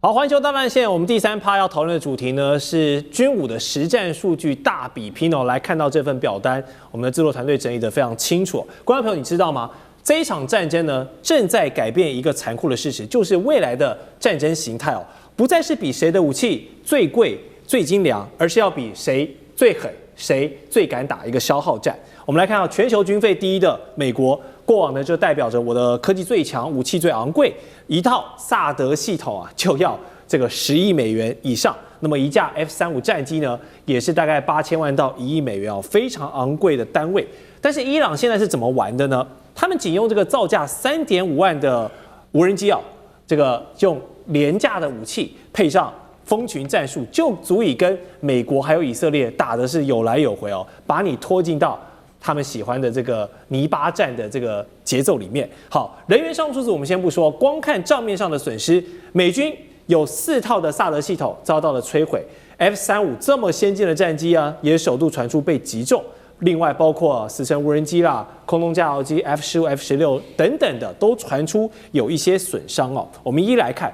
好，環球大亂線，我們第3趴要討論的主題呢是軍武的實戰數據大比拼哦。來看到這份表單，我們的制作團隊整理得非常清楚。觀眾朋友，你知道嗎？這一場戰爭呢，正在改變一個殘酷的事實，就是未來的戰爭形態哦，不再是比誰的武器最貴、最精良，而是要比誰最狠、誰最敢打一個消耗戰。我們來看到全球軍費第一的美國，過往呢就代表着我的科技最強、武器最昂貴，一套薩德系統啊就要這個10億美元以上。那麼一架 F-35戰機呢，也是大概8000萬到1億美元哦，非常昂貴的單位。但是伊朗現在是怎麼玩的呢？他們僅用這個造價3.5萬的無人機啊，這個用廉價的武器配上蜂群戰術，就足以跟美國還有以色列打的是有來有回哦，把你拖進到他們喜歡的這個泥巴戰的這個節奏裡面。好，人員上数字我們先不說，光看賬面上的損失，美軍有4套的薩德系統遭到了摧毀 ，F-35這麼先進的戰機啊，也首度傳出被擊中。另外包括死神無人機啦、空中加油機 F-15、F-16等等的，都傳出有一些損傷哦。我們一一來看，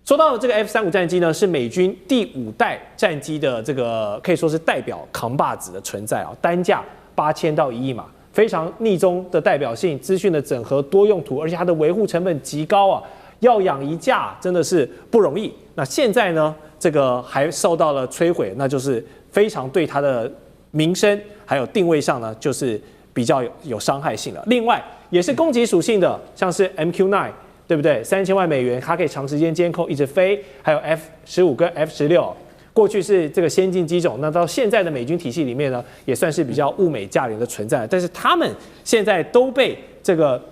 說到這個 F-35戰機呢，是美軍第5代戰機的這個可以說是代表扛把子的存在啊，單價8000到1億嘛，非常逆中的代表性，資訊的整合多用途，而且它的維護成本極高啊，要養一架真的是不容易。那現在呢，這個還受到了摧毀，那就是非常对它的名聲還有定位上呢，就是比較有傷害性了。另外也是攻擊屬性的，像是 MQ-9， 對不对？3000萬美元，它可以長時間監控一直飛，還有 F-15跟 F-16。過去是這個先進機種，那到現在的美軍體系裡面呢，也算是比較物美價廉的存在。但是他們現在都被這個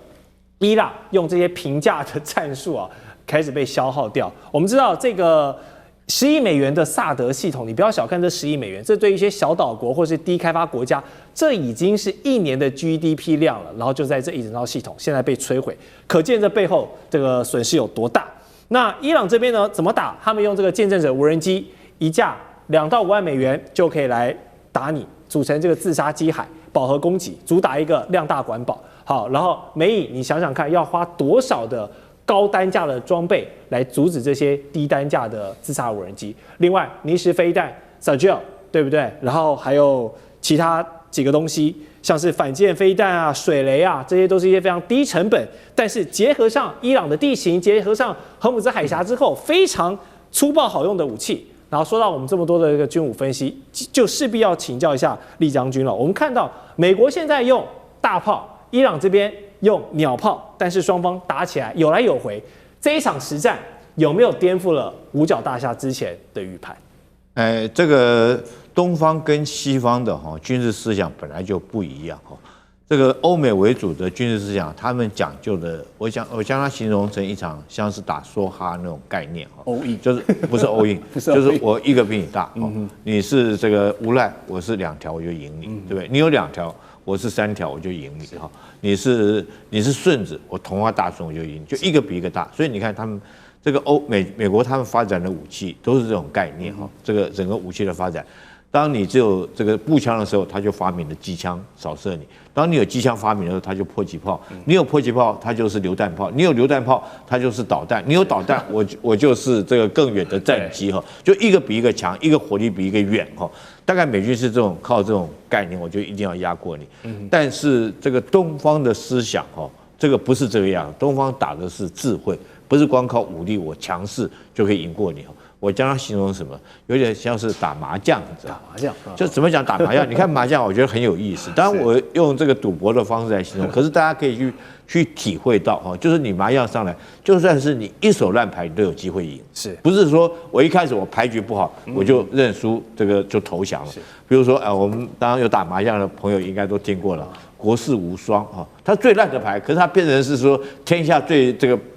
伊朗用這些平價的戰術啊，開始被消耗掉。我們知道這個10億美元的薩德系統，你不要小看這10億美元，這對一些小島國或是低開發國家，這已經是1年的 GDP 量了。然後就在這一整套系統現在被摧毀，可見這背後這個損失有多大。那伊朗這邊呢，怎麼打？他們用這個見證者無人機。一架2到5萬美元就可以來打你，組成這個自殺機海，飽和攻擊，主打一個量大管飽。好，然後美以你想想看，要花多少的高單價的裝備來阻止這些低單價的自殺無人機？另外，泥石飛彈 Sajil 對不對？然後還有其他幾個東西，像是反艦飛彈啊、水雷啊，這些都是一些非常低成本，但是結合上伊朗的地形，結合上荷姆茲海峽之後，非常粗暴好用的武器。然後說到我們這麼多的這個軍武分析，就勢必要請教一下立將軍了。我們看到美國現在用大炮，伊朗這邊用鳥炮，但是雙方打起來有來有回。這一場實戰有沒有顛覆了五角大廈之前的預判？這個東方跟西方的軍事思想本來就不一樣哈。這個歐美為主的軍事思想，他們講究的，我將它形容成一場像是打梭哈那種概念哈，就是不是 all in， 就是我一個比你大，你是這個無賴，我是2條我就贏你，對不對？你有2條，我是3條我就贏你哈。你是順子，我同化大順我就贏你，就一個比一個大。所以你看他們這個美國他們發展的武器都是這種概念哈，這個整個武器的發展。當你只有這個步槍的時候，他就發明了機槍掃射你；當你有機槍發明的時候，他就迫擊炮；你有迫擊炮，它就是榴彈炮；你有榴彈炮，它就是導彈；你有導彈，我就是這個更遠的戰機哈，就一個比一個強，一個火力比一個遠哈。大概美軍是靠這種概念，我就一定要壓過你。但是這個東方的思想哈，這個不是這個樣，東方打的是智慧，不是光靠武力我強勢就可以贏過你哈。我將它形容什麼？有點像是打麻將，你知道？打麻將就怎麼講打麻将？你看麻將，我覺得很有意思。當然，我用這個賭博的方式來形容，可是大家可以去體會到哈，就是你麻將上來，就算是你一手爛牌，你都有機會贏。是不是說我一開始我牌局不好，我就認輸，這個就投降了？比如說我們當然有打麻將的朋友應該都聽過了，國士無雙哈，他最爛的牌，可是他變成是說天下最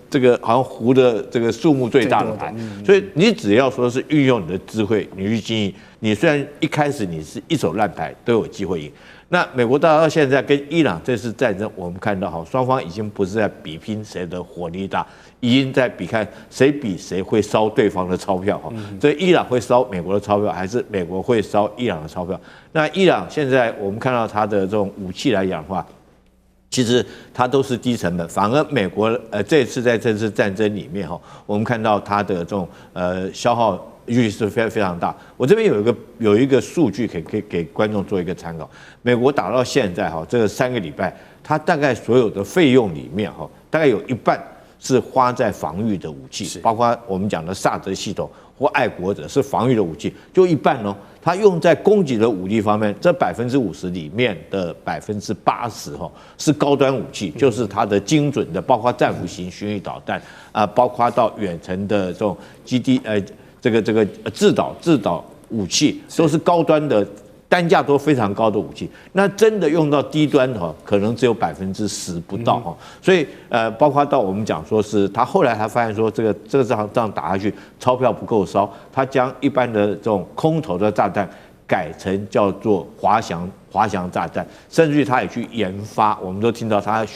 這個好像胡的這個數目最大的牌，所以你只要說是運用你的智慧，你去經營，你雖然一開始你是一手爛牌，都有機會贏。那美國到現在跟伊朗這次戰爭，我們看到哈，雙方已經不是在比拼誰的火力大，已經在比看誰比誰會燒對方的鈔票哈。所以伊朗會燒美國的鈔票，還是美國會燒伊朗的鈔票？那伊朗現在我們看到它的這種武器來講的話，其實它都是低成本，反而美國這次在這次戰爭裡面哈，我們看到它的這種消耗率是非常大。我這邊有一個數據可以給觀眾做一個參考。美國打到現在哈，這個3個禮拜，它大概所有的費用裡面哈，大概有一半是花在防禦的武器，包括我們講的薩德系統或愛國者是防禦的武器，就一半哦。它用在攻擊的武力方面，這50%裡面的80%哈是高端武器，就是它的精準的，包括戰斧型巡弋導彈包括到遠程的這種基地這個制導武器，都是高端的。單價都非常高的武器，那真的用到低端哈，可能只有10%不到哈。所以包括到我們講說是他後來他發現說這個仗打下去，鈔票不夠燒，他將一般的這種空投的炸彈改成叫做滑翔炸彈，甚至於他也去研發，我們都聽到他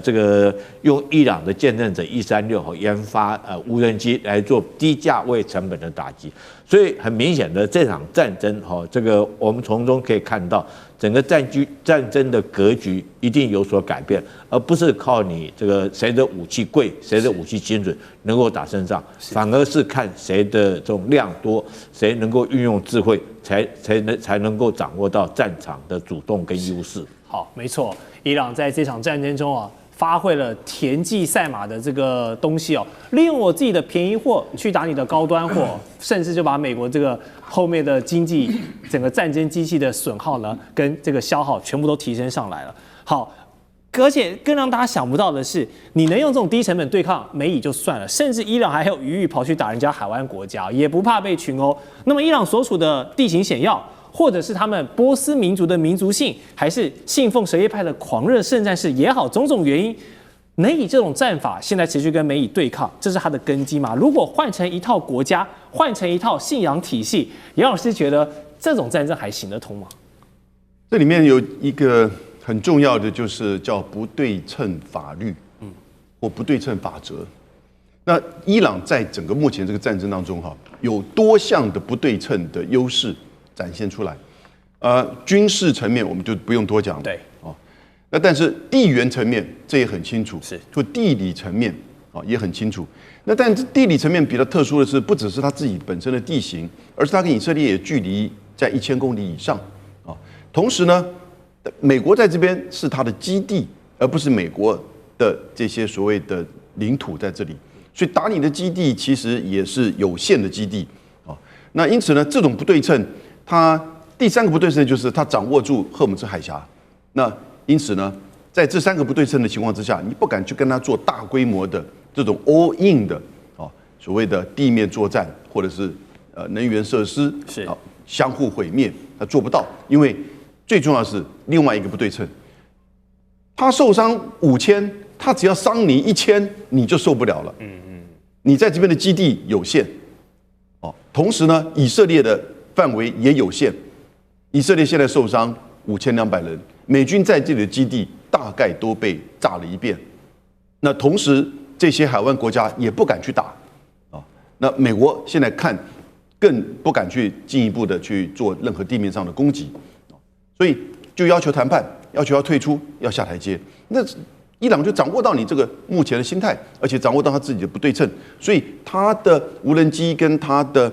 這個用伊朗的見證者136研發無人機來做低價位成本的打擊，所以很明顯的這場戰爭這個我們從中可以看到整個戰爭的格局一定有所改變，而不是靠你這個誰的武器貴，誰的武器精準能夠打勝仗，反而是看誰的這種量多，誰能夠運用智慧，才能夠掌握到戰場的主動跟優勢。好，没錯，伊朗在這場戰爭中發揮了田忌賽馬的這個東西利用我自己的便宜貨去打你的高端貨，甚至就把美國這個後面的經濟整個戰爭機器的損耗呢，跟這個消耗全部都提升上來了。好，而且更讓大家想不到的是，你能用這種低成本對抗美以就算了，甚至伊朗還有餘裕跑去打人家海灣國家，也不怕被群毆。那麼伊朗所處的地形險要，或者是他們波斯民族的民族性，還是信奉什葉派的狂熱聖戰士也好，種種原因，能以這種戰法現在持續跟美以對抗，這是它的根基嘛？如果換成一套國家，換成一套信仰體系，楊老師覺得這種戰爭還行得通嗎？這裡面有一個很重要的，就是叫不對稱法律，或不對称法則。那伊朗在整個目前這個戰爭當中有多項的不对稱的優勢展現出來，軍事層面我們就不用多講了，對，那但是地緣層面這也很清楚，是，就地理層面也很清楚。那但是地理層面比較特殊的是，不只是它自己本身的地形，而是它跟以色列也距離在1000公里以上同時呢，美國在這邊是它的基地，而不是美國的這些所謂的領土在這裡，所以打你的基地其實也是有限的基地那因此呢，這種不對稱。它第3個不對稱就是它掌握住荷姆茲海峽，那因此呢，在這3個不對稱的情況之下，你不敢去跟它做大規模的這種 all in 的所謂的地面作戰，或者是能源設施是相互毀滅，它做不到，因為最重要的是另外一個不對稱，他受傷5000，他只要傷你1000，你就受不了了。你在這邊的基地有限，同時呢，以色列的範圍也有限，以色列現在受傷5200人，美軍在這裡的基地大概都被炸了一遍。那同時，這些海灣國家也不敢去打那美國現在看更不敢去進一步的去做任何地面上的攻擊，所以就要求談判，要求要退出，要下台階。那伊朗就掌握到你這個目前的心態，而且掌握到他自己的不對称，所以他的無人機跟他的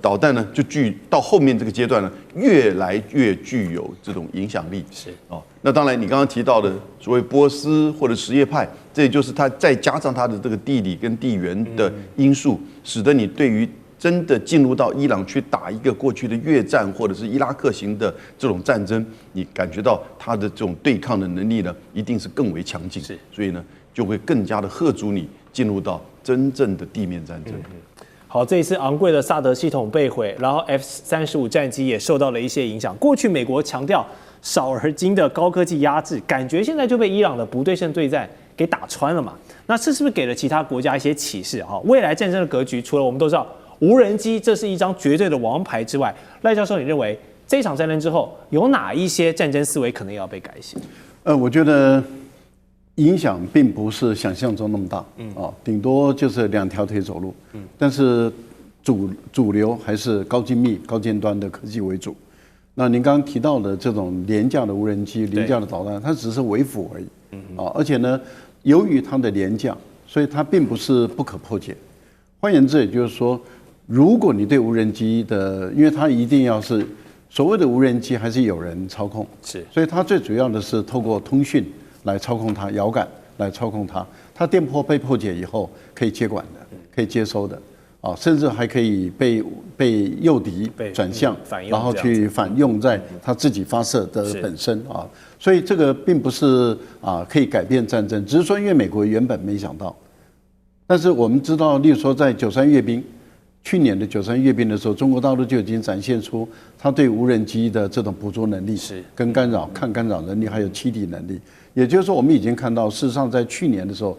導彈呢，就到後面這個階段呢，越來越具有這種影響力。是那當然你剛剛提到的所謂波斯或者什葉派，這也就是它再加上它的這個地理跟地緣的因素，使得你對於真的進入到伊朗去打一個過去的越戰或者是伊拉克型的這種戰爭，你感覺到它的這種對抗的能力呢，一定是更為強勁。所以呢，就會更加的嚇阻你進入到真正的地面戰爭。好，這一次昂貴的薩德系統被毀，然後 F-35戰機也受到了一些影響。過去美國強調少而精的高科技壓制，感覺現在就被伊朗的不對稱對戰給打穿了嘛？那這是不是給了其他國家一些啟示？未來戰爭的格局，除了我們都知道無人機這是一張絕對的王牌之外，賴教授，你認為這場戰爭之後有哪一些戰爭思維可能要被改寫？我覺得影響並不是想象中那麼大，頂多就是2條腿走路，但是主流還是高精密、高尖端的科技為主。那您剛剛提到的這種廉價的無人機、廉價的導彈，它只是為輔而已。而且呢，由於它的廉價，所以它並不是不可破解。換言之，也就是說，如果你對無人機的，因為它一定要是所謂的無人機，還是有人操控，是，所以它最主要的是透過通訊來操控它，遙感來操控它。它電波被破解以後，可以接管的，可以接收的。甚至還可以被誘敵轉向，然後去反用在它自己發射的本身啊，所以這個並不是可以改變戰爭，只是說因為美國原本沒想到，但是我們知道，例如說在93閱兵，去年的93閱兵的時候，中國大陸就已經展現出它對無人機的這種捕捉能力，跟干擾、抗干擾能力，還有欺敵能力。也就是說，我們已經看到，事實上在去年的時候。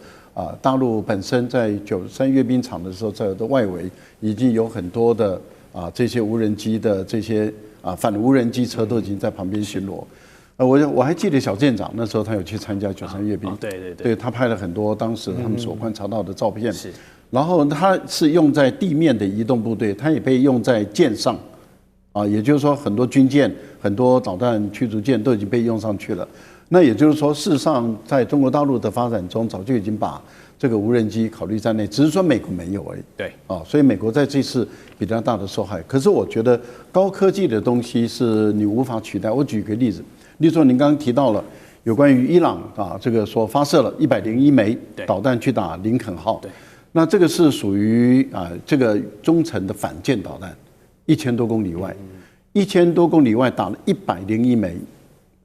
大陸本身在93閱兵場的時候，在的外圍已經有很多的這些無人機的這些反無人機車都已經在旁邊巡邏。我還記得小艦長那時候他有去參加93閱兵，對，他拍了很多當時他們所觀察到的照片。然後他是用在地面的移動部隊，他也被用在艦上，也就是說很多軍艦、很多導彈驅逐艦都已經被用上去了。那也就是說，事實上，在中國大陸的發展中，早就已經把這個無人機考慮在內，只是說美國沒有而已。對，所以美國在這次比較大的受害。可是我覺得高科技的東西是你無法取代。我舉個例子，例如說您剛剛提到了有關於伊朗這個說發射了101枚導彈去打林肯號，那這個是屬於這個中程的反艦導彈，1000多公里外，1000多公里外打了101枚。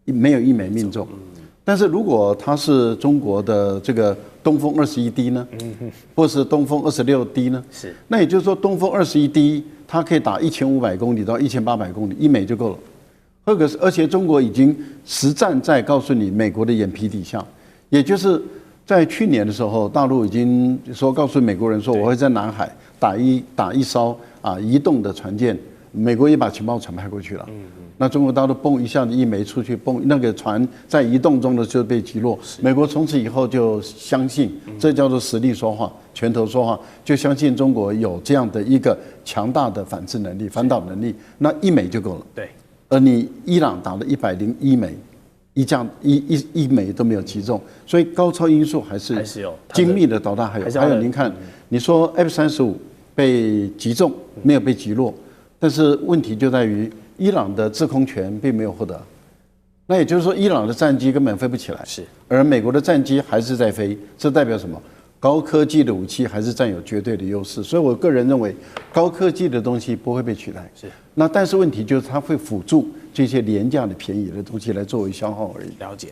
沒有一枚命中，但是如果它是中國的這個東風21D 呢，或是東風26D 呢，那也就是說東風21D 它可以打1500公里到1800公里，1枚就夠了。而且中國已經實戰在告訴你美國的眼皮底下，也就是在去年的時候，大陸已經說告訴美國人說，我會在南海打一艘移動的船艦，美國也把情報傳派過去了。那中國大陸蹦一下子1枚出去，蹦那個船在移動中的就被擊落。美國從此以後就相信，這叫做實力說話，拳頭說話，就相信中國有這樣的一個強大的反制能力、反導能力，那1枚就夠了。對，而你伊朗打了101枚，一枚都沒有擊中，所以高超音速還是有，精密的導彈還有。您看，你說 F-35被擊中，沒有被擊落，但是問題就在於。伊朗的制空權並沒有獲得，那也就是說，伊朗的戰機根本飛不起來，而美國的戰機還是在飛，這代表什麼？高科技的武器還是佔有絕對的優勢。所以我個人認為，高科技的東西不會被取代。那但是問題就是它會輔助這些廉價的、便宜的東西來作為消耗而已。了解。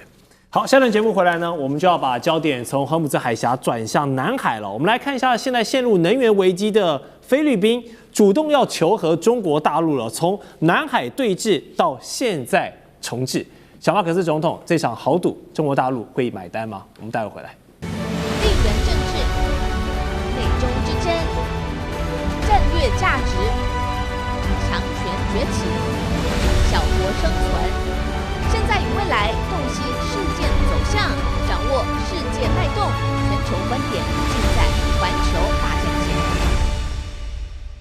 好，下段節目回來呢，我們就要把焦點從荷姆茲海峽轉向南海了。我們來看一下，現在陷入能源危機的菲律賓主動要求和中國大陸了，從南海對峙到現在重置。小馬可斯總統這場豪賭，中國大陸會買單嗎？我們待會回來。地緣政治、美中之爭、戰略價值、強權崛起、小國生存，現在與未來。